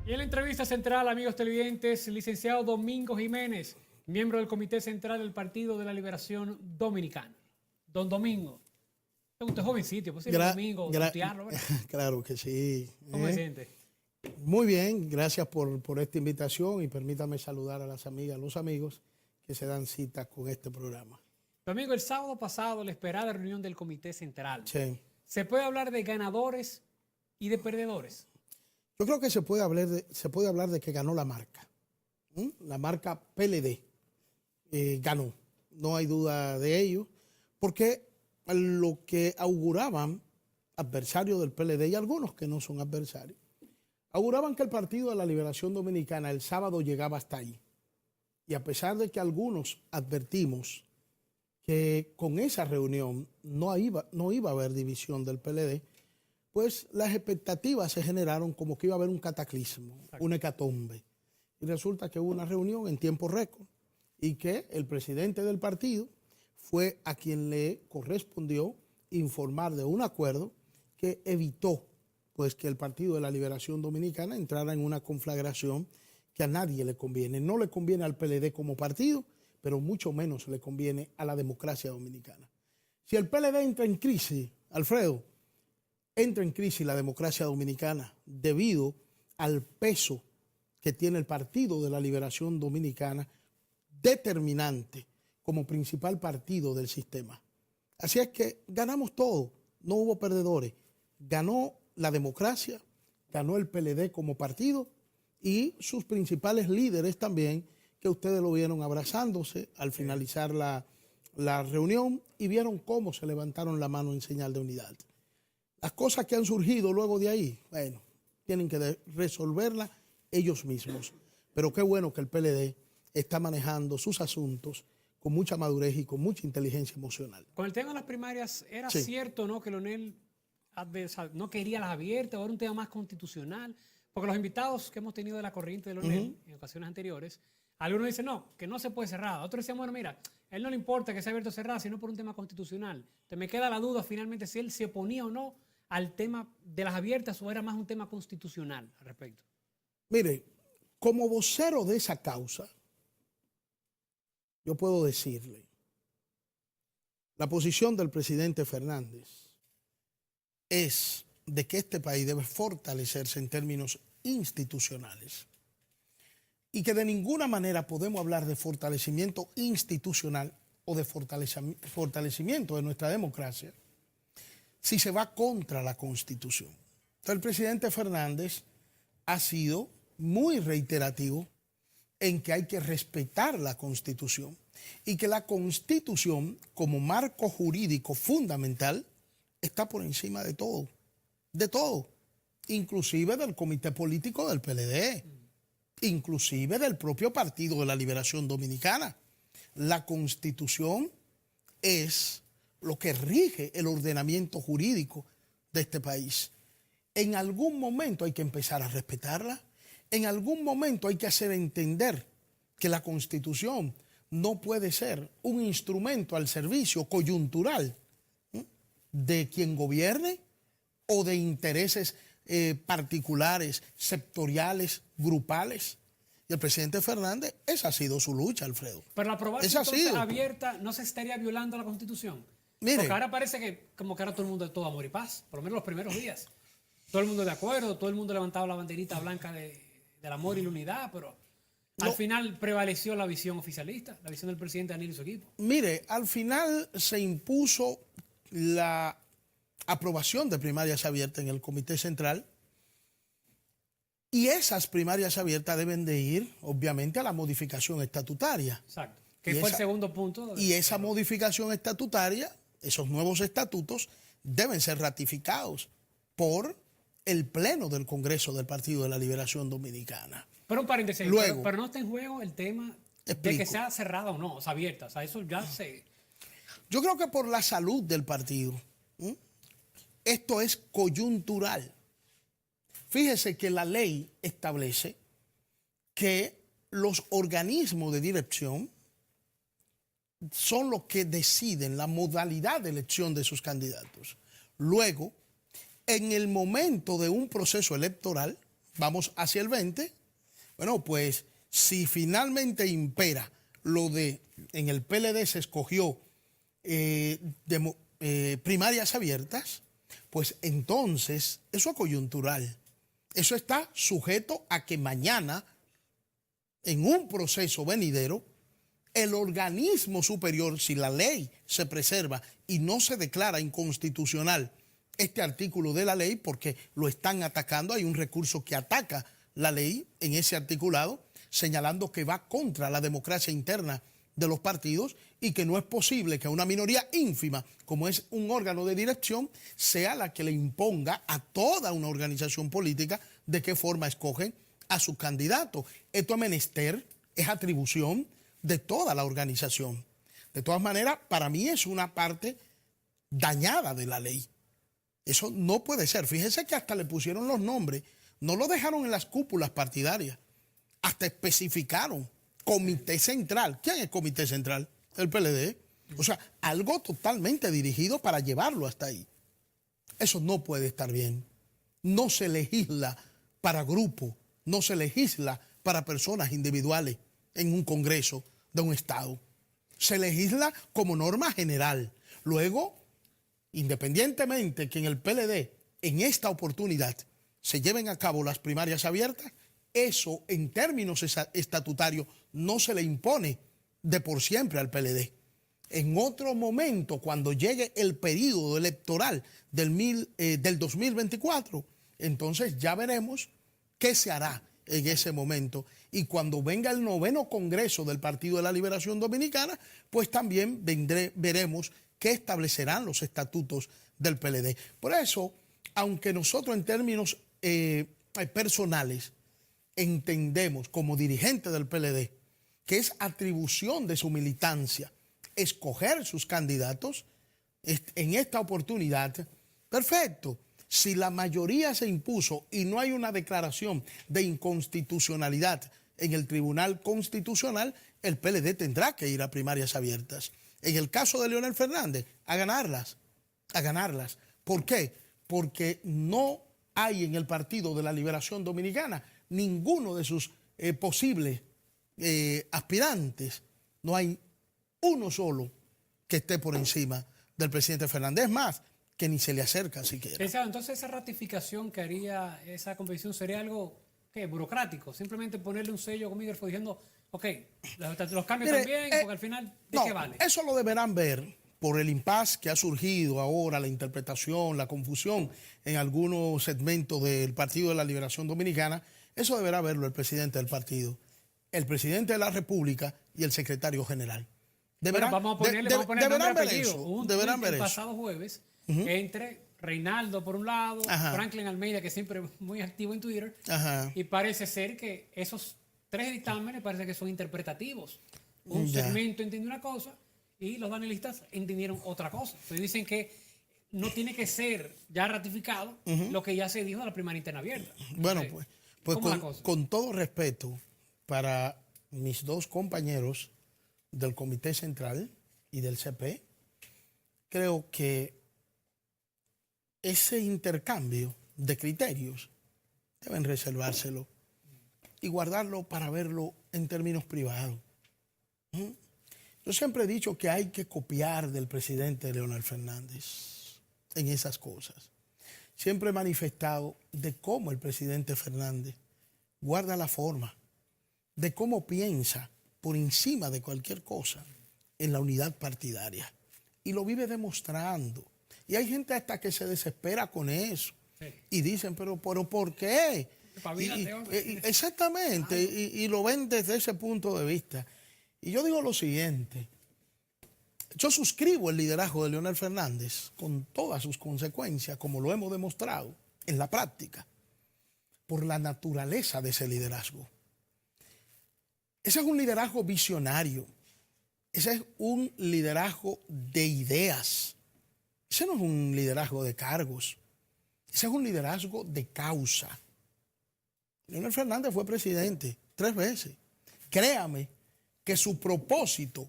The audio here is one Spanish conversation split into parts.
Y en la entrevista central, amigos televidentes, licenciado Domingo Jiménez, miembro del Comité Central del Partido de la Liberación Dominicana. Don Domingo, usted es jovencito, pues sí, Domingo, tutearlo, ¿verdad? Claro que sí. ¿Cómo se siente? Muy bien, gracias por esta invitación y permítame saludar a las amigas, los amigos que se dan cita con este programa. Domingo, el sábado pasado, la esperada reunión del Comité Central. Sí. ¿Se puede hablar de ganadores y de perdedores? Yo creo que se puede hablar de que ganó la marca. La marca PLD ganó, no hay duda de ello, porque lo que auguraban adversarios del PLD y algunos que no son adversarios, auguraban que el Partido de la Liberación Dominicana el sábado llegaba hasta ahí. Y a pesar de que algunos advertimos que con esa reunión no iba a haber división del PLD, pues las expectativas se generaron como que iba a haber un cataclismo, una hecatombe. Y resulta que hubo una reunión en tiempo récord y que el presidente del partido fue a quien le correspondió informar de un acuerdo que evitó pues que el Partido de la Liberación Dominicana entrara en una conflagración que a nadie le conviene. No le conviene al PLD como partido, pero mucho menos le conviene a la democracia dominicana. Si el PLD entra en crisis, Alfredo, entra en crisis la democracia dominicana debido al peso que tiene el Partido de la Liberación Dominicana, determinante como principal partido del sistema. Así es que ganamos todo, no hubo perdedores. Ganó la democracia, ganó el PLD como partido y sus principales líderes también, que ustedes lo vieron abrazándose al finalizar la reunión y vieron cómo se levantaron la mano en señal de unidad. Las cosas que han surgido luego de ahí, bueno, tienen que resolverlas ellos mismos. Pero qué bueno que el PLD está manejando sus asuntos con mucha madurez y con mucha inteligencia emocional. Con el tema de las primarias, ¿era cierto, no, que Leonel no quería las abiertas o era un tema más constitucional? Porque los invitados que hemos tenido de la corriente de Leonel en ocasiones anteriores, algunos dicen no, que no se puede cerrar. Otros decían, bueno, mira, a él no le importa que sea abierto o cerrado, sino por un tema constitucional. Entonces me queda la duda finalmente si él se oponía o no al tema de las abiertas o era más un tema constitucional al respecto. Mire, como vocero de esa causa, yo puedo decirle, la posición del presidente Fernández es de que este país debe fortalecerse en términos institucionales y que de ninguna manera podemos hablar de fortalecimiento institucional o de fortalecimiento de nuestra democracia si se va contra la Constitución. Entonces, el presidente Fernández ha sido muy reiterativo en que hay que respetar la Constitución y que la Constitución, como marco jurídico fundamental, está por encima de todo, inclusive del comité político del PLD, inclusive del propio Partido de la Liberación Dominicana. La Constitución es lo que rige el ordenamiento jurídico de este país. En algún momento hay que empezar a respetarla. En algún momento hay que hacer entender que la Constitución no puede ser un instrumento al servicio coyuntural de quien gobierne o de intereses particulares, sectoriales, grupales. Y el presidente Fernández, esa ha sido su lucha, Alfredo. Pero la aprobación abierta no se estaría violando la Constitución. Mire, porque ahora parece que como que ahora todo el mundo es todo amor y paz, por lo menos los primeros días. Todo el mundo de acuerdo, todo el mundo levantaba la banderita blanca del amor y la unidad, pero al final prevaleció la visión oficialista, la visión del presidente Danilo y su equipo. Mire, al final se impuso la aprobación de primarias abiertas en el Comité Central y esas primarias abiertas deben de ir, obviamente, a la modificación estatutaria. Exacto, que fue el segundo punto. Y esa modificación estatutaria, esos nuevos estatutos, deben ser ratificados por el Pleno del Congreso del Partido de la Liberación Dominicana. Pero un paréntesis, luego, pero no está en juego el tema de que sea cerrada o no, o sea, abierta. O sea, eso ya se... Yo creo que por la salud del partido, esto es coyuntural. Fíjese que la ley establece que los organismos de dirección son los que deciden la modalidad de elección de sus candidatos. Luego, en el momento de un proceso electoral, vamos hacia el 20. Bueno, pues si finalmente impera lo de, en el PLD se escogió primarias abiertas, pues entonces eso es coyuntural. Eso está sujeto a que mañana, en un proceso venidero, el organismo superior, si la ley se preserva y no se declara inconstitucional este artículo de la ley, porque lo están atacando, hay un recurso que ataca la ley en ese articulado, señalando que va contra la democracia interna de los partidos y que no es posible que una minoría ínfima, como es un órgano de dirección, sea la que le imponga a toda una organización política de qué forma escogen a su candidato. Esto es menester, es atribución de toda la organización. De todas maneras, para mí es una parte dañada de la ley. Eso no puede ser. Fíjese que hasta le pusieron los nombres, no lo dejaron en las cúpulas partidarias, hasta especificaron Comité Central. ¿Quién es Comité Central? El PLD. O sea, algo totalmente dirigido para llevarlo hasta ahí. Eso no puede estar bien. No se legisla para grupos, no se legisla para personas individuales en un congreso de un estado. Se legisla como norma general. Luego, independientemente que en el PLD, en esta oportunidad, se lleven a cabo las primarias abiertas, eso en términos estatutarios no se le impone de por siempre al PLD. En otro momento, cuando llegue el periodo electoral del 2024, entonces ya veremos qué se hará en ese momento. Y cuando venga el 9º Congreso del Partido de la Liberación Dominicana, pues también veremos qué establecerán los estatutos del PLD. Por eso, aunque nosotros en términos personales entendemos como dirigente del PLD que es atribución de su militancia escoger sus candidatos, en esta oportunidad, perfecto. Si la mayoría se impuso y no hay una declaración de inconstitucionalidad en el Tribunal Constitucional, el PLD tendrá que ir a primarias abiertas. En el caso de Leonel Fernández, a ganarlas. ¿Por qué? Porque no hay en el Partido de la Liberación Dominicana ninguno de sus posibles aspirantes. No hay uno solo que esté por encima del presidente Fernández. Es más, que ni se le acerca siquiera. Entonces esa ratificación que haría esa convención sería algo burocrático, simplemente ponerle un sello con Miguel diciendo, ok, los cambios también, porque al final, ¿de qué vale? Eso lo deberán ver por el impasse que ha surgido ahora, la interpretación, la confusión en algunos segmentos del Partido de la Liberación Dominicana. Eso deberá verlo el presidente del partido, el presidente de la República y el secretario general. Vamos a poner deberán ver eso. Deberán ver eso. El pasado jueves, entre Reinaldo por un lado, Franklin Almeida, que siempre es muy activo en Twitter, y parece ser que esos 3 dictámenes parece que son interpretativos. Un segmento entiende una cosa y los panelistas entendieron otra cosa. Entonces dicen que no tiene que ser ya ratificado lo que ya se dijo de la primaria interna abierta. Bueno, pues con todo respeto para mis dos compañeros del Comité Central y del CP, creo que ese intercambio de criterios deben reservárselo y guardarlo para verlo en términos privados. Yo siempre he dicho que hay que copiar del presidente Leonel Fernández en esas cosas. Siempre he manifestado de cómo el presidente Fernández guarda la forma, de cómo piensa por encima de cualquier cosa en la unidad partidaria. Y lo vive demostrando. Y hay gente hasta que se desespera con eso. Sí. Y dicen, pero ¿por qué? Exactamente. Y lo ven desde ese punto de vista. Y yo digo lo siguiente. Yo suscribo el liderazgo de Leonel Fernández con todas sus consecuencias, como lo hemos demostrado en la práctica, por la naturaleza de ese liderazgo. Ese es un liderazgo visionario. Ese es un liderazgo de ideas. Ese no es un liderazgo de cargos. Ese es un liderazgo de causa. Leonel Fernández fue presidente 3 veces. Créame que su propósito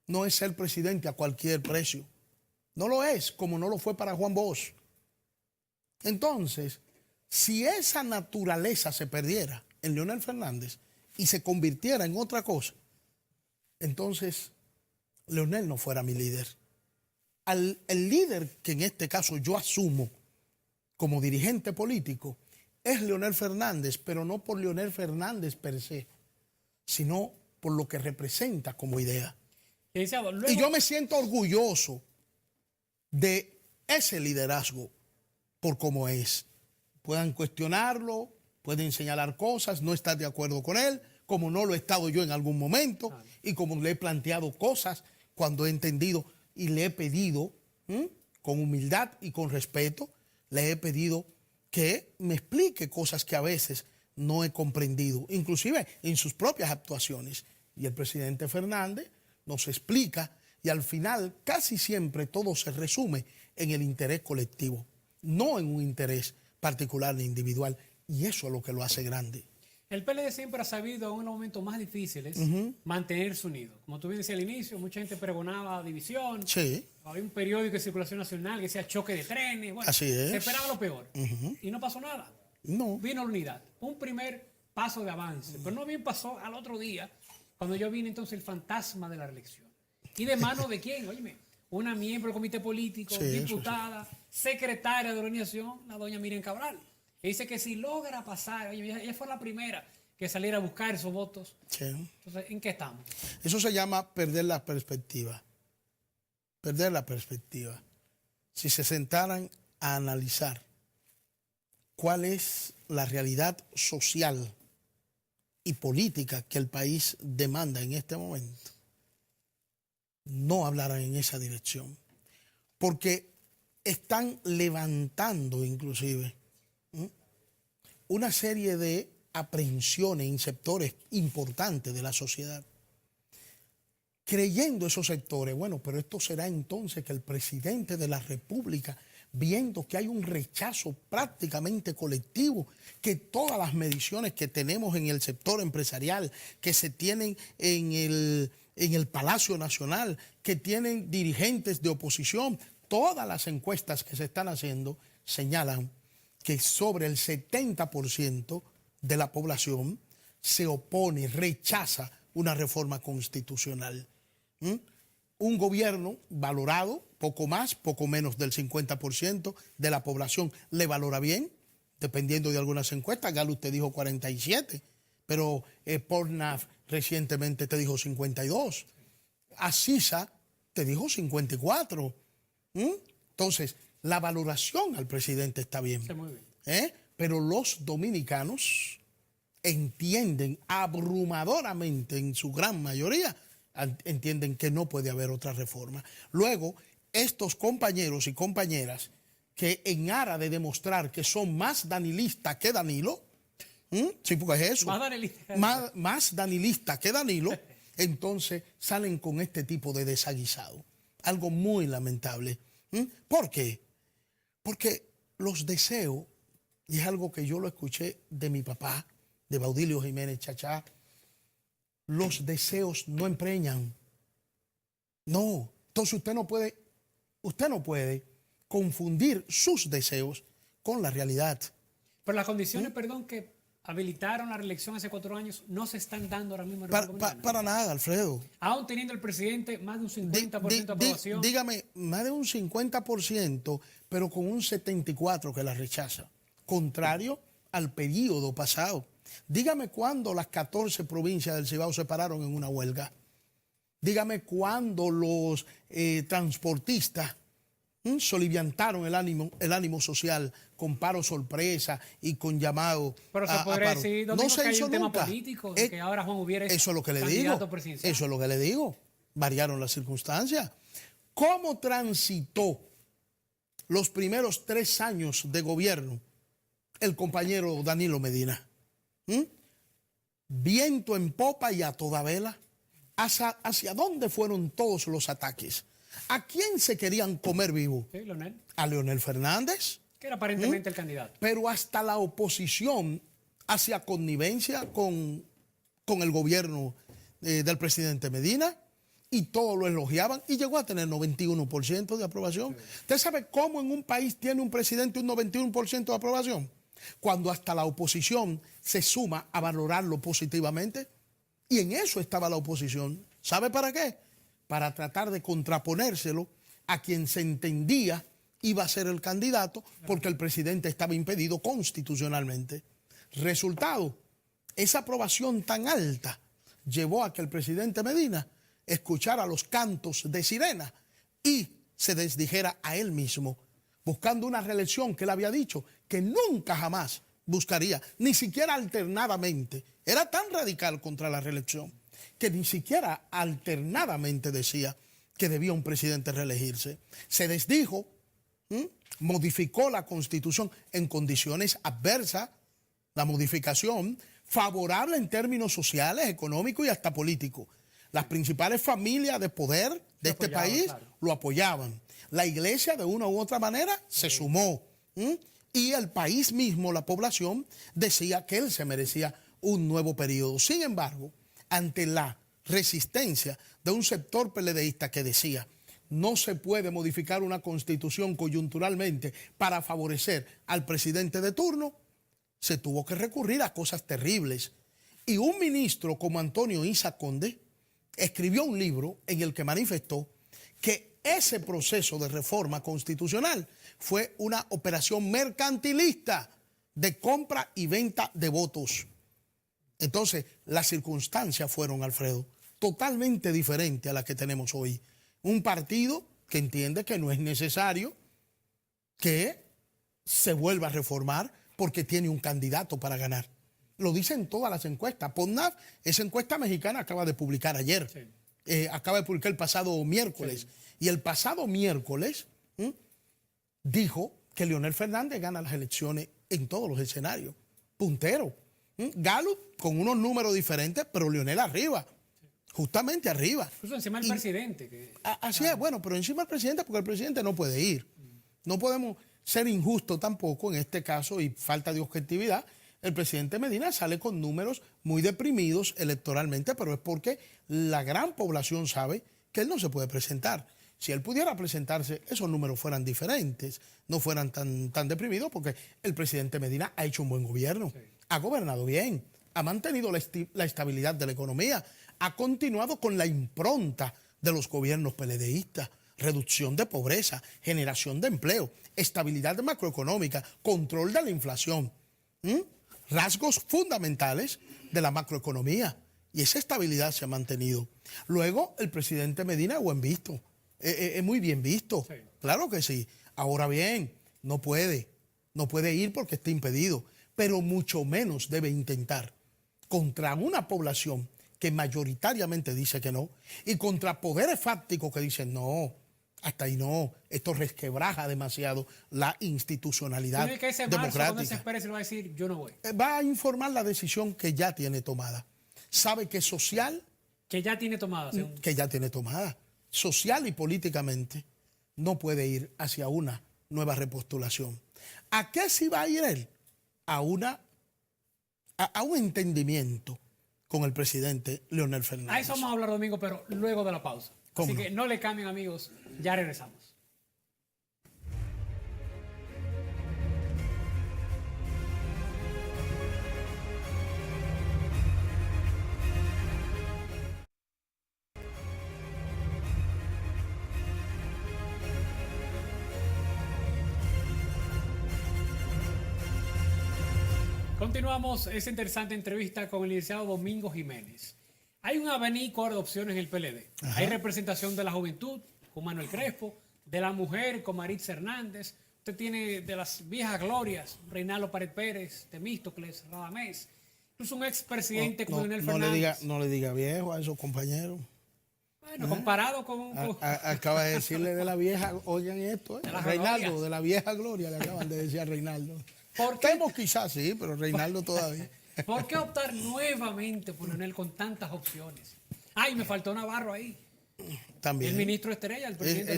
no es ser presidente a cualquier precio. No lo es, como no lo fue para Juan Bosch. Entonces, Si esa naturaleza se perdiera en Leonel Fernández y se convirtiera en otra cosa, entonces Leonel no fuera mi líder. El líder que en este caso yo asumo como dirigente político es Leonel Fernández, pero no por Leonel Fernández per se, sino por lo que representa como idea. Y yo me siento orgulloso de ese liderazgo por cómo es. Puedan cuestionarlo, pueden señalar cosas, no estar de acuerdo con él, como no lo he estado yo en algún momento, y como le he planteado cosas cuando he entendido y le he pedido, con humildad y con respeto, le he pedido que me explique cosas que a veces no he comprendido, inclusive en sus propias actuaciones. Y el presidente Fernández nos explica y al final casi siempre todo se resume en el interés colectivo, no en un interés particular e individual. Y eso es lo que lo hace grande. El PLD siempre ha sabido en los momentos más difíciles mantenerse unido. Como tú bien decías al inicio, mucha gente pregonaba división. Sí. Había un periódico de circulación nacional que decía choque de trenes. Bueno, así es. Se esperaba lo peor. Y no pasó nada. No. Vino la unidad. Un primer paso de avance. Pero no bien pasó al otro día, cuando yo vine entonces el fantasma de la reelección. ¿Y de mano de quién? Óyeme, una miembro del comité político, sí, diputada, secretaria de la organización, la doña Miriam Cabral. Que dice que si logra pasar, oye, ella fue la primera que saliera a buscar esos votos. Sí. Entonces, ¿en qué estamos? Eso se llama perder la perspectiva. Perder la perspectiva. Si se sentaran a analizar cuál es la realidad social y política que el país demanda en este momento, no hablarán en esa dirección. Porque están levantando inclusive una serie de aprehensiones en sectores importantes de la sociedad. Creyendo esos sectores, bueno, pero esto será entonces que el presidente de la República, viendo que hay un rechazo prácticamente colectivo, que todas las mediciones que tenemos en el sector empresarial, que se tienen en el Palacio Nacional, que tienen dirigentes de oposición, todas las encuestas que se están haciendo señalan que sobre el 70% de la población se opone, rechaza una reforma constitucional. Un gobierno valorado, poco más, poco menos del 50% de la población le valora bien, dependiendo de algunas encuestas. Gallup te dijo 47, pero Portnaf recientemente te dijo 52. Asisa te dijo 54. Entonces, la valoración al presidente está bien. Sí, muy bien. Pero los dominicanos entienden abrumadoramente, en su gran mayoría, entienden que no puede haber otra reforma. Luego, estos compañeros y compañeras que en aras de demostrar que son más danilistas que Danilo, sí, porque es eso, más danilista que Danilo, entonces salen con este tipo de desaguisado. Algo muy lamentable. ¿Por qué? Porque los deseos, y es algo que yo lo escuché de mi papá, de Baudilio Jiménez Chachá, los deseos no empreñan. No. Entonces usted no puede confundir sus deseos con la realidad. Pero las condiciones, perdón, que habilitaron la reelección hace 4 años no se están dando ahora mismo en República Dominicana. Para nada, Alfredo. Aún teniendo el presidente más de un 50% de aprobación. Dígame, más de un 50%, pero con un 74% que la rechaza. Contrario al periodo pasado. Dígame cuándo las 14 provincias del Cibao se pararon en una huelga. Dígame cuándo los transportistas soliviantaron el ánimo social con paro sorpresa y con llamado pero se podría decir, no se que hay hizo un nunca. Tema político, de que ahora Juan hubiera eso es lo que le digo. Eso es lo que le digo. Variaron las circunstancias. ¿Cómo transitó los primeros 3 años de gobierno el compañero Danilo Medina? Viento en popa y a toda vela. ¿Hacia dónde fueron todos los ataques? ¿A quién se querían comer vivo? Sí, Leonel. A Leonel Fernández. Que era aparentemente el candidato. Pero hasta la oposición hacía connivencia con el gobierno del presidente Medina y todos lo elogiaban y llegó a tener 91% de aprobación. Sí. ¿Usted sabe cómo en un país tiene un presidente un 91% de aprobación? cuando hasta la oposición se suma a valorarlo positivamente. Y en eso estaba la oposición. ¿Sabe para qué? Para tratar de contraponérselo a quien se entendía iba a ser el candidato, porque el presidente estaba impedido constitucionalmente. Resultado, esa aprobación tan alta llevó a que el presidente Medina escuchara los cantos de sirena y se desdijera a él mismo, buscando una reelección que él había dicho que nunca jamás buscaría, ni siquiera alternadamente. Era tan radical contra la reelección que ni siquiera alternadamente decía que debía un presidente reelegirse. Se desdijo, modificó la Constitución en condiciones adversas, la modificación favorable en términos sociales, económicos y hasta políticos. Las principales familias de poder de este país lo apoyaban. La iglesia de una u otra manera se sumó. Y el país mismo, la población, decía que él se merecía un nuevo periodo. Sin embargo, ante la resistencia de un sector PLDista que decía no se puede modificar una constitución coyunturalmente para favorecer al presidente de turno, se tuvo que recurrir a cosas terribles. Y un ministro como Antonio Isa Conde escribió un libro en el que manifestó que ese proceso de reforma constitucional fue una operación mercantilista de compra y venta de votos. Entonces, las circunstancias fueron, Alfredo, totalmente diferentes a las que tenemos hoy. Un partido que entiende que no es necesario que se vuelva a reformar porque tiene un candidato para ganar. Lo dicen todas las encuestas. PODNAF, esa encuesta mexicana acaba de publicar ayer. Sí. Acaba de publicar el pasado miércoles. Sí. Y el pasado miércoles dijo que Leonel Fernández gana las elecciones en todos los escenarios. Puntero. Gallup con unos números diferentes, pero Leonel arriba. Justamente arriba. Incluso encima del presidente. Así es, bueno, pero encima del presidente porque el presidente no puede ir. No podemos ser injustos tampoco en este caso y falta de objetividad. El presidente Medina sale con números muy deprimidos electoralmente, pero es porque la gran población sabe que él no se puede presentar. Si él pudiera presentarse, esos números fueran diferentes, no fueran tan deprimidos, porque el presidente Medina ha hecho un buen gobierno, sí. Ha gobernado bien, ha mantenido la estabilidad de la economía, ha continuado con la impronta de los gobiernos PLDistas, reducción de pobreza, generación de empleo, estabilidad macroeconómica, control de la inflación, rasgos fundamentales de la macroeconomía, y esa estabilidad se ha mantenido. Luego, el presidente Medina es buen visto, es muy bien visto, sí. Claro que sí. Ahora bien, no puede ir porque está impedido, pero mucho menos debe intentar contra una población que mayoritariamente dice que no, y contra poderes fácticos que dicen no, hasta ahí no, esto resquebraja demasiado la institucionalidad democrática. Cuando se espere se le va a decir yo no voy. Va a informar la decisión que ya tiene tomada. Sabe que es social. Que ya tiene tomada. Que ya tiene tomada. Social y políticamente no puede ir hacia una nueva repostulación. ¿A qué sí va a ir él? A un entendimiento con el presidente Leonel Fernández. A eso vamos a hablar, Domingo, pero luego de la pausa. Así que no le cambien, amigos. Ya regresamos. Continuamos esa interesante entrevista con el licenciado Domingo Jiménez. Hay un abanico de opciones en el PLD. Ajá. Hay representación de la juventud con Manuel Crespo, de la mujer con Maritza Hernández. Usted tiene de las viejas glorias, Reinaldo Pared Pérez, Temístocles, Radamés. Incluso un expresidente como Leonel Fernández. No le diga viejo a esos compañeros. Bueno, comparado con... Acaba de decirle de la vieja, oigan esto, Reinaldo, glorias. De la vieja gloria, le acaban de decir a Reinaldo. Temo quizás sí, pero Reinaldo todavía. ¿Por qué optar nuevamente por Leonel con tantas opciones? Ay, me faltó Navarro ahí. También. El ministro Estrella, el presidente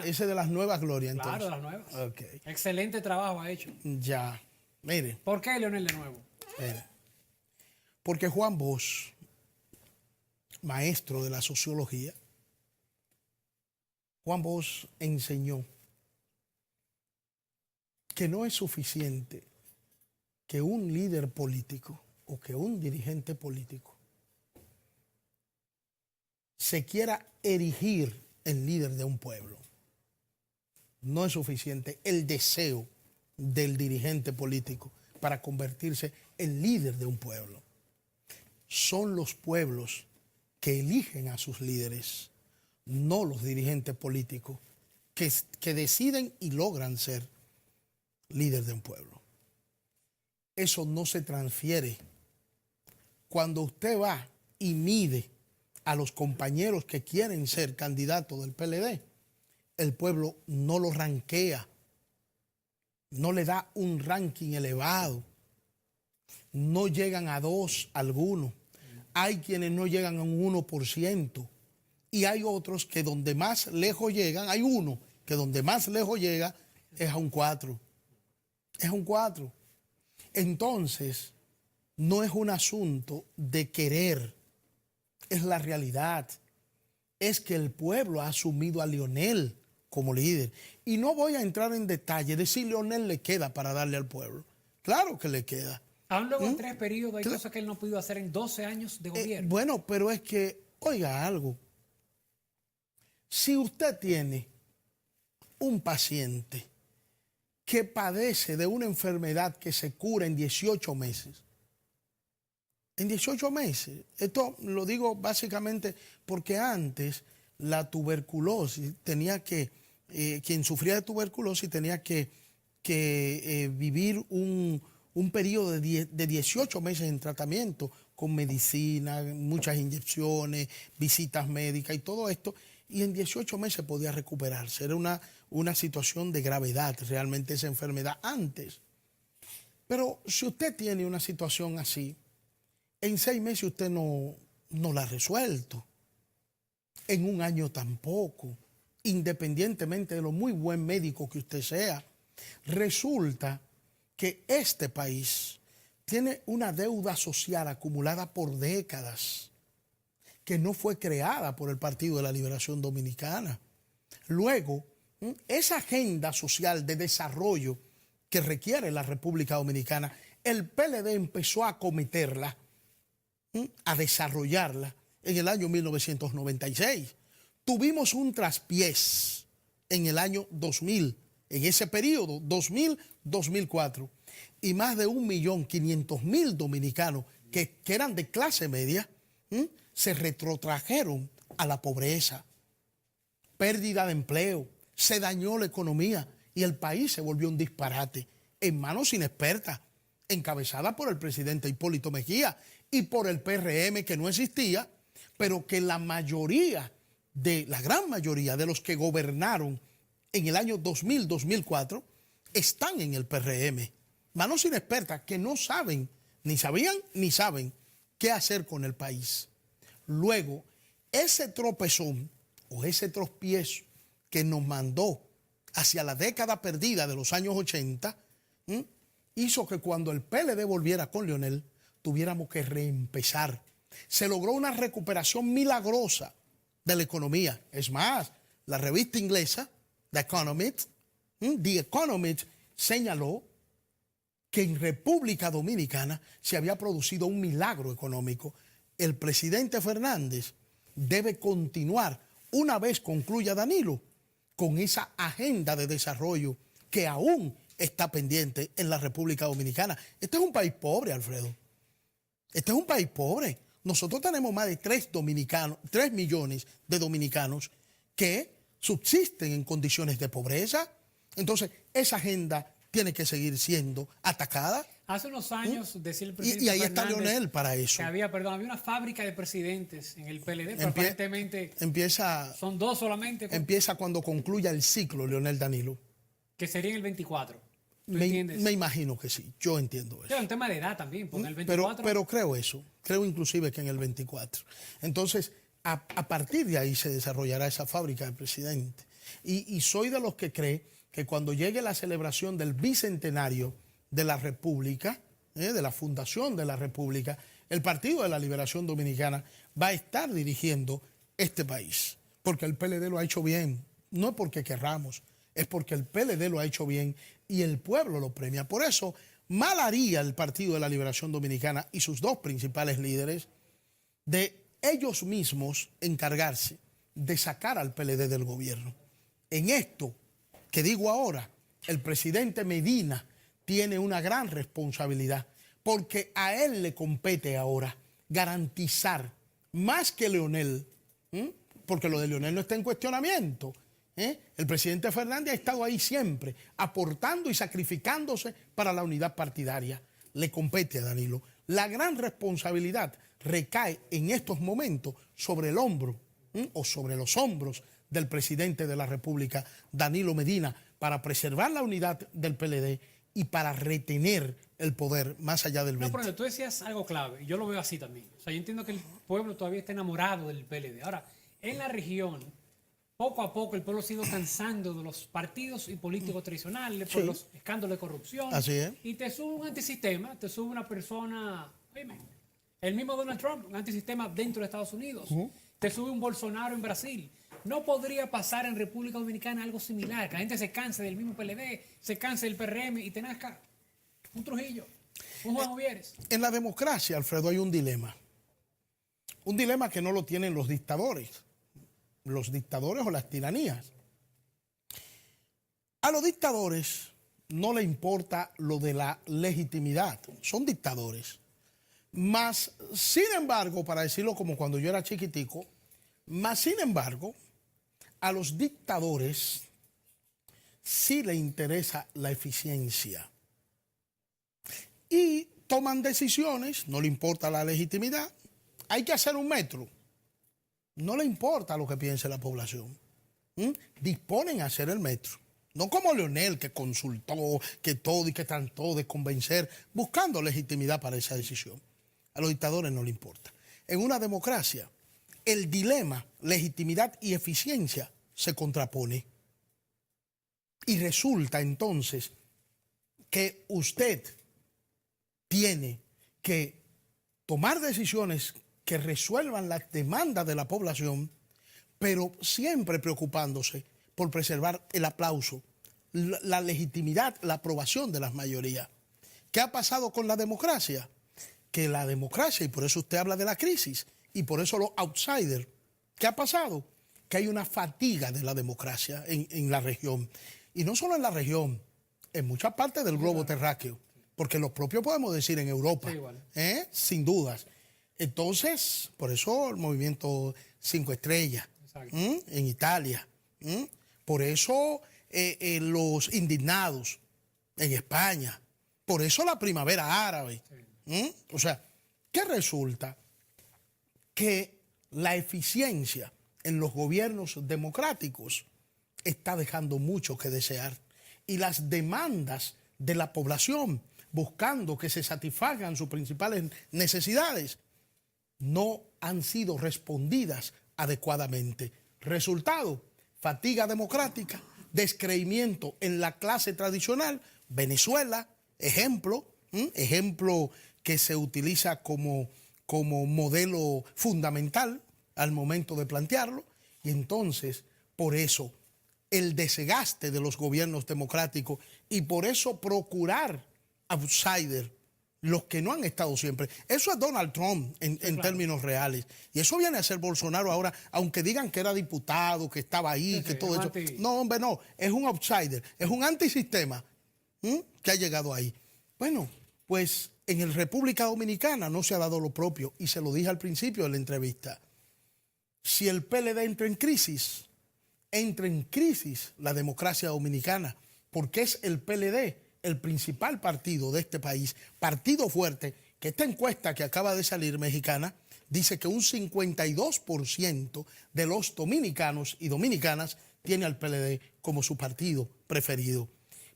ese de las nuevas glorias, entonces. Claro, de las nuevas. Okay. Excelente trabajo ha hecho. Ya. Mire. ¿Por qué Leonel de nuevo? Mire. Porque Juan Bosch, maestro de la sociología, Juan Bosch enseñó que no es suficiente que un líder político o que un dirigente político se quiera erigir en líder de un pueblo. No es suficiente el deseo del dirigente político para convertirse en líder de un pueblo. Son los pueblos que eligen a sus líderes, no los dirigentes políticos que deciden y logran ser líder de un pueblo. Eso no se transfiere. Cuando usted va y mide a los compañeros que quieren ser candidatos del PLD, el pueblo no los ranquea, no le da un ranking elevado, no llegan a 2 algunos, hay quienes no llegan a un 1% y hay otros que donde más lejos llegan, hay uno que donde más lejos llega es a un 4, es un 4. Entonces, no es un asunto de querer, es la realidad, es que el pueblo ha asumido a Leonel como líder. Y no voy a entrar en detalle de si Leonel le queda para darle al pueblo. Claro que le queda. Aún luego en 3 periodos hay cosas que él no ha podido hacer en 12 años de gobierno. Bueno, pero es que, oiga algo, si usted tiene un paciente que padece de una enfermedad que se cura en 18 meses, esto lo digo básicamente porque antes la tuberculosis tenía que, quien sufría de tuberculosis tenía que vivir un periodo de 18 meses en tratamiento con medicina, muchas inyecciones, visitas médicas y todo esto, y en 18 meses podía recuperarse. Era una situación de gravedad realmente esa enfermedad antes. Pero si usted tiene una situación así, en 6 meses usted no la ha resuelto. En un año tampoco, independientemente de lo muy buen médico que usted sea. Resulta que este país tiene una deuda social acumulada por décadas que no fue creada por el Partido de la Liberación Dominicana. Luego, esa agenda social de desarrollo que requiere la República Dominicana, el PLD empezó a acometerla, a desarrollarla en el año 1996. Tuvimos un traspiés en el año 2000, en ese periodo, 2000-2004, y más de 1.500.000 dominicanos que eran de clase media, se retrotrajeron a la pobreza, pérdida de empleo, se dañó la economía y el país se volvió un disparate en manos inexpertas, encabezada por el presidente Hipólito Mejía y por el PRM que no existía, pero que la gran mayoría de los que gobernaron en el año 2000-2004 están en el PRM. Manos inexpertas que no saben, ni sabían ni saben qué hacer con el país. Luego, ese tropezón o ese tropiezo que nos mandó hacia la década perdida de los años 80, hizo que cuando el PLD volviera con Leonel, tuviéramos que reempezar. Se logró una recuperación milagrosa de la economía. Es más, la revista inglesa, The Economist, señaló que en República Dominicana se había producido un milagro económico. El presidente Fernández debe continuar, una vez concluya Danilo, con esa agenda de desarrollo que aún está pendiente en la República Dominicana. Este es un país pobre, Alfredo. Este es un país pobre. Nosotros tenemos más de 3 millones de dominicanos que subsisten en condiciones de pobreza. Entonces, esa agenda tiene que seguir siendo atacada. Hace unos años decía el presidente y ahí Fernández está Leonel para eso. Que había una fábrica de presidentes en el PLD, pero aparentemente son 2 solamente. Empieza cuando concluya el ciclo Leonel Danilo. Que sería en el 24. Me imagino que sí, yo entiendo eso. Es un tema de edad también, porque en el 24... Pero creo eso, creo inclusive que en el 24. Entonces, a partir de ahí se desarrollará esa fábrica del presidente. Y soy de los que cree que cuando llegue la celebración del bicentenario de la República, de la fundación de la República, el Partido de la Liberación Dominicana va a estar dirigiendo este país, porque el PLD lo ha hecho bien, no es porque querramos, es porque el PLD lo ha hecho bien y el pueblo lo premia. Por eso mal haría el Partido de la Liberación Dominicana y sus dos principales líderes de ellos mismos encargarse de sacar al PLD del gobierno. En esto que digo ahora, el presidente Medina tiene una gran responsabilidad, porque a él le compete ahora garantizar, más que Leonel, porque lo de Leonel no está en cuestionamiento. El presidente Fernández ha estado ahí siempre, aportando y sacrificándose para la unidad partidaria. Le compete a Danilo. La gran responsabilidad recae en estos momentos sobre el hombro o sobre los hombros del presidente de la República, Danilo Medina, para preservar la unidad del PLD y para retener el poder más allá del 20. No, pero tú decías algo clave, y yo lo veo así también. O sea, yo entiendo que el pueblo todavía está enamorado del PLD. Ahora, en la región, poco a poco el pueblo se ha ido cansando de los partidos y políticos tradicionales por los escándalos de corrupción. Así es. Y te sube un antisistema, te sube una persona, oíme, el mismo Donald Trump, un antisistema dentro de Estados Unidos. Te sube un Bolsonaro en Brasil. No podría pasar en República Dominicana algo similar, que la gente se canse del mismo PLD, se canse del PRM y te nazca un Trujillo, un Juan Uvieres. En la democracia, Alfredo, hay un dilema. Un dilema que no lo tienen los dictadores o las tiranías. A los dictadores no le importa lo de la legitimidad, son dictadores. Más, sin embargo, para decirlo como cuando yo era chiquitico, más sin embargo, a los dictadores sí le interesa la eficiencia. Y toman decisiones, no le importa la legitimidad. Hay que hacer un metro. No le importa lo que piense la población. Disponen a hacer el metro. No como Leonel, que consultó, que todo y que trató de convencer, buscando legitimidad para esa decisión. A los dictadores no le importa. En una democracia, el dilema legitimidad y eficiencia se contrapone. Y resulta entonces que usted tiene que tomar decisiones que resuelvan las demandas de la población, pero siempre preocupándose por preservar el aplauso, la legitimidad, la aprobación de las mayorías. ¿Qué ha pasado con la democracia? Que la democracia, y por eso usted habla de la crisis, y por eso los outsiders, ¿qué ha pasado? Que hay una fatiga de la democracia en la región. Y no solo en la región, en muchas partes del globo terráqueo, porque los propios podemos decir en Europa, sin dudas. Entonces, por eso el movimiento 5 Estrellas, en Italia, por eso los indignados en España, por eso la primavera árabe. O sea, ¿qué resulta? Que la eficiencia en los gobiernos democráticos está dejando mucho que desear. Y las demandas de la población, buscando que se satisfagan sus principales necesidades, no han sido respondidas adecuadamente. Resultado, fatiga democrática, descreimiento en la clase tradicional. Venezuela, ejemplo que se utiliza como modelo fundamental al momento de plantearlo. Y entonces, por eso, el desgaste de los gobiernos democráticos y por eso procurar outsiders, los que no han estado siempre. Eso es Donald Trump en términos reales. Y eso viene a ser Bolsonaro ahora, aunque digan que era diputado, que estaba ahí, que todo eso. No, hombre, no. Es un outsider, es un antisistema que ha llegado ahí. Bueno, pues en la República Dominicana no se ha dado lo propio. Y se lo dije al principio de la entrevista. Si el PLD entra en crisis la democracia dominicana, porque es el PLD el principal partido de este país, partido fuerte, que esta encuesta que acaba de salir mexicana dice que un 52% de los dominicanos y dominicanas tiene al PLD como su partido preferido.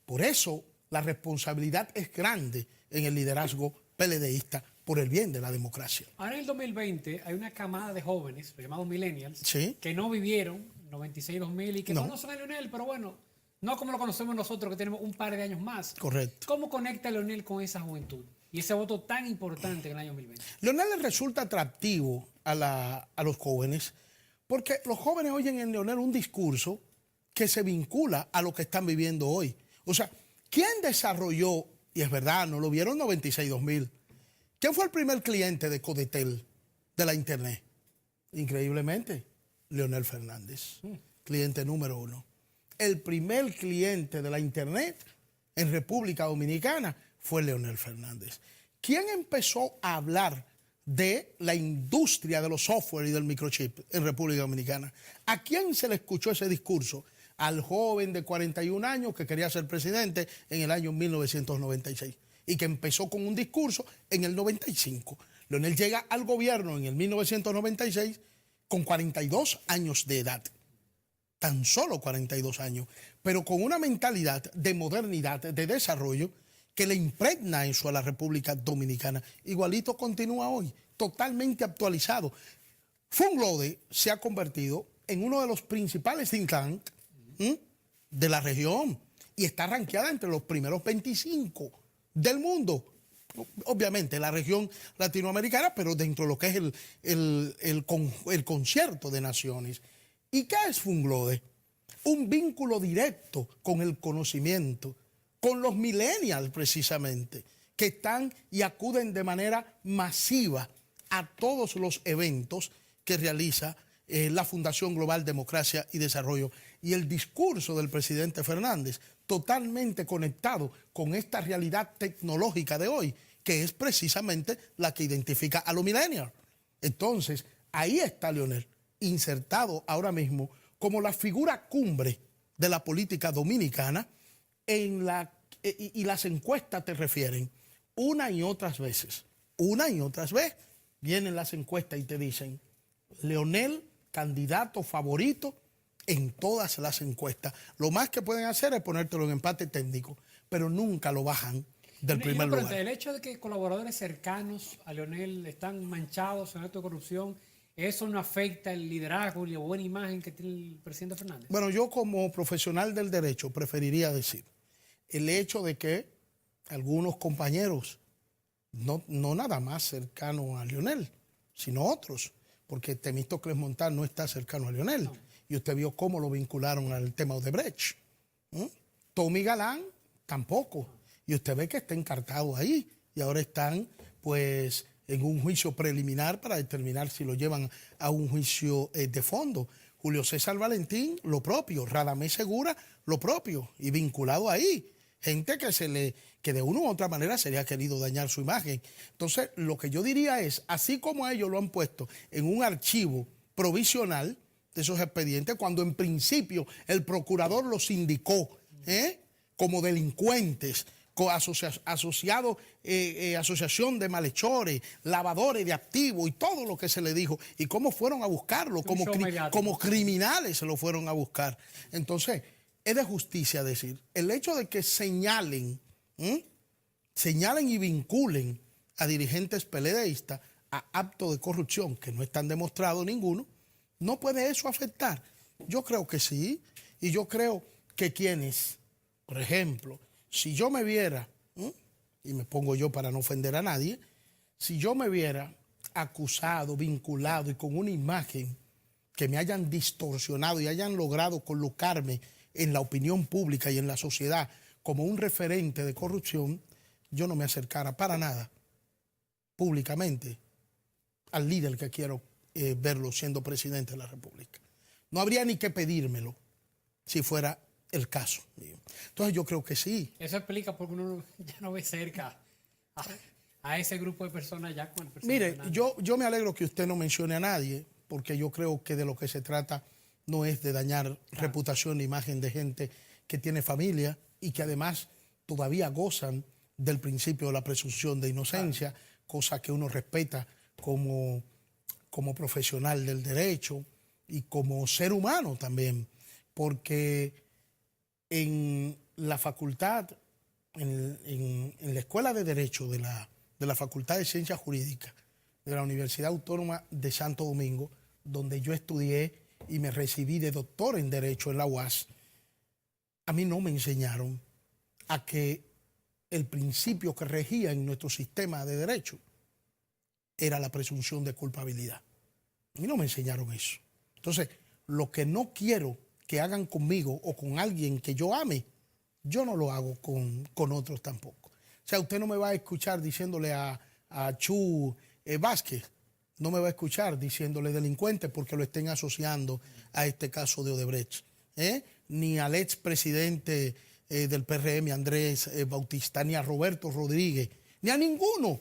Por eso la responsabilidad es grande en el liderazgo PLDista por el bien de la democracia. Ahora en el 2020 hay una camada de jóvenes, los llamados millennials, ¿Sí? que no vivieron 96-2000 y que conocen a Leonel, pero bueno, no como lo conocemos nosotros, que tenemos un par de años más. Correcto. ¿Cómo conecta Leonel con esa juventud y ese voto tan importante en el año 2020? Leonel le resulta atractivo a los jóvenes porque los jóvenes oyen en Leonel un discurso que se vincula a lo que están viviendo hoy. O sea, ¿quién desarrolló y es verdad, no lo vieron 96.000. ¿Quién fue el primer cliente de Codetel de la Internet? Increíblemente, Leonel Fernández, cliente número 1. El primer cliente de la Internet en República Dominicana fue Leonel Fernández. ¿Quién empezó a hablar de la industria de los software y del microchip en República Dominicana? ¿A quién se le escuchó ese discurso? Al joven de 41 años que quería ser presidente en el año 1996 y que empezó con un discurso en el 95. Leonel llega al gobierno en el 1996 con 42 años de edad, tan solo 42 años, pero con una mentalidad de modernidad, de desarrollo, que le impregna eso a la República Dominicana. Igualito continúa hoy, totalmente actualizado. Funglode se ha convertido en uno de los principales think tanks de la región y está rankeada entre los primeros 25 del mundo. Obviamente la región latinoamericana, pero dentro de lo que es el concierto de naciones. ¿Y qué es Funglode? Un vínculo directo con el conocimiento, con los millennials precisamente, que están y acuden de manera masiva a todos los eventos que realiza la Fundación Global Democracia y Desarrollo. Y el discurso del presidente Fernández, totalmente conectado con esta realidad tecnológica de hoy, que es precisamente la que identifica a los millennials. Entonces, ahí está Leonel, insertado ahora mismo como la figura cumbre de la política dominicana, y las encuestas te refieren una y otras veces vienen las encuestas y te dicen Leonel, candidato favorito en todas las encuestas. Lo más que pueden hacer es ponértelo en empate técnico, pero nunca lo bajan del primer lugar. El hecho de que colaboradores cercanos a Leonel están manchados en acto de corrupción, ¿eso no afecta el liderazgo y la buena imagen que tiene el presidente Fernández? Bueno, yo como profesional del derecho preferiría decir el hecho de que algunos compañeros, no nada más cercanos a Leonel, sino otros, porque Temístocles Montal no está cercano a Leonel, no. Y usted vio cómo lo vincularon al tema Odebrecht. Tommy Galán tampoco, y usted ve que está encartado ahí, y ahora están pues en un juicio preliminar para determinar si lo llevan a un juicio de fondo. Julio César Valentín, lo propio. Radamés Segura, lo propio. Y vinculado ahí. Gente que de una u otra manera se le ha querido dañar su imagen. Entonces, lo que yo diría es, así como ellos lo han puesto en un archivo provisional de esos expedientes, cuando en principio el procurador los indicó como delincuentes, asociados, asociación de malhechores, lavadores de activos y todo lo que se le dijo, y cómo fueron a buscarlo, como criminales se lo fueron a buscar. Entonces, es de justicia decir, el hecho de que señalen y vinculen a dirigentes peledeístas a actos de corrupción que no están demostrados ninguno, ¿no puede eso afectar? Yo creo que sí, y yo creo que quienes, por ejemplo, si yo me viera, y me pongo yo para no ofender a nadie, si yo me viera acusado, vinculado y con una imagen que me hayan distorsionado y hayan logrado colocarme en la opinión pública y en la sociedad como un referente de corrupción, yo no me acercara para nada públicamente al líder que quiero verlo siendo presidente de la República. No habría ni que pedírmelo si fuera el caso. Entonces yo creo que sí. Eso explica porque uno ya no ve cerca a ese grupo de personas ya con el presidente. Mire, yo me alegro que usted no mencione a nadie, porque yo creo que de lo que se trata no es de dañar reputación e imagen de gente que tiene familia y que además todavía gozan del principio de la presunción de inocencia, cosa que uno respeta como profesional del derecho y como ser humano también, porque en la facultad, en la Escuela de Derecho de la Facultad de Ciencias Jurídicas de la Universidad Autónoma de Santo Domingo, donde yo estudié y me recibí de doctor en Derecho en la UAS, a mí no me enseñaron a que el principio que regía en nuestro sistema de derecho era la presunción de culpabilidad. A mí no me enseñaron eso. Entonces, lo que no quiero que hagan conmigo o con alguien que yo ame, yo no lo hago con otros tampoco. O sea, usted no me va a escuchar diciéndole a Chu Vázquez, no me va a escuchar diciéndole delincuente porque lo estén asociando a este caso de Odebrecht. Ni al expresidente del PRM, Andrés Bautista, ni a Roberto Rodríguez, ni a ninguno,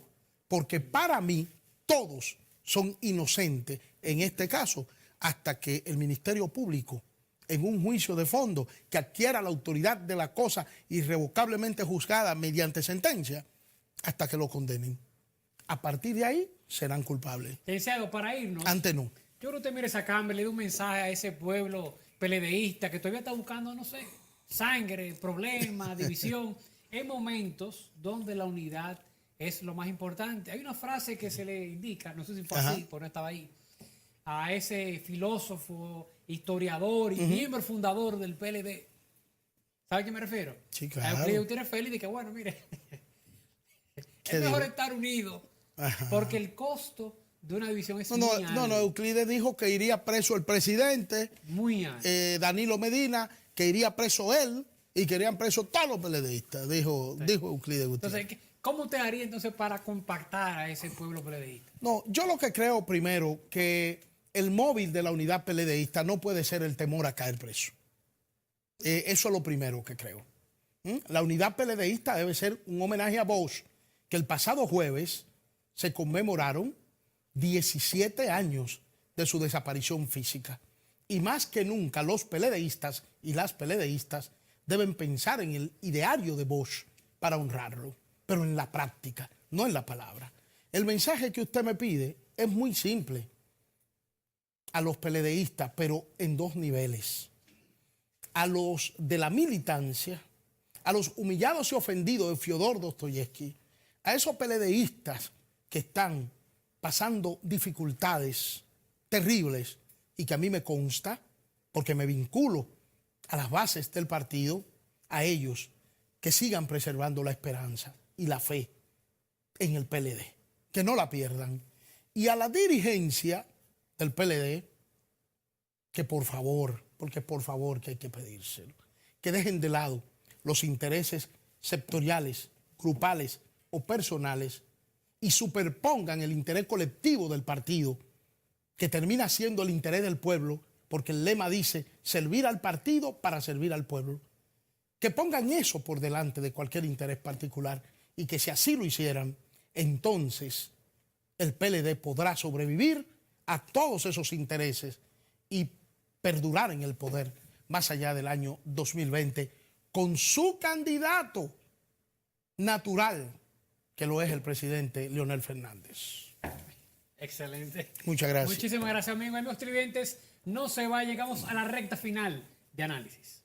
porque para mí todos son inocentes en este caso hasta que el Ministerio Público, en un juicio de fondo que adquiera la autoridad de la cosa irrevocablemente juzgada mediante sentencia, hasta que lo condenen. A partir de ahí serán culpables. Licenciado, para irnos. Antes no. Yo creo que usted mire esa cámara, le dé un mensaje a ese pueblo peledeísta que todavía está buscando, no sé, sangre, problemas, división. Hay momentos donde la unidad es lo más importante. Hay una frase que se le indica, no sé si fue así, porque no estaba ahí, a ese filósofo, historiador y miembro fundador del PLD. ¿Sabe a qué me refiero? Sí, claro. A Euclides Félix de que, bueno, mire, es mejor estar unidos porque el costo de una división es muy alto. No, Euclides dijo que iría preso el presidente, muy alto. Danilo Medina, que iría preso él y que irían presos todos los PLDistas, dijo Euclides Gutiérrez. Entonces, ¿cómo usted haría entonces para compactar a ese pueblo PLDista? No, yo lo que creo primero que el móvil de la unidad PLDista no puede ser el temor a caer preso. Eso es lo primero que creo. La unidad PLDista debe ser un homenaje a Bosch, que el pasado jueves se conmemoraron 17 años de su desaparición física. Y más que nunca los PLDistas y las PLDistas deben pensar en el ideario de Bosch para honrarlo, pero en la práctica, no en la palabra. El mensaje que usted me pide es muy simple a los PLDistas, pero en dos niveles. A los de la militancia, a los humillados y ofendidos de Fyodor Dostoyevsky, a esos PLDistas que están pasando dificultades terribles y que a mí me consta, porque me vinculo a las bases del partido, a ellos que sigan preservando la esperanza y la fe en el PLD, que no la pierdan. Y a la dirigencia del PLD, que por favor, porque por favor que hay que pedírselo, que dejen de lado los intereses sectoriales, grupales o personales y superpongan el interés colectivo del partido, que termina siendo el interés del pueblo, porque el lema dice servir al partido para servir al pueblo. Que pongan eso por delante de cualquier interés particular y que si así lo hicieran, entonces el PLD podrá sobrevivir a todos esos intereses y perdurar en el poder más allá del año 2020 con su candidato natural, que lo es el presidente Leonel Fernández. Excelente. Muchas gracias. Muchísimas gracias, amigos televidentes. No se va, llegamos a la recta final de análisis.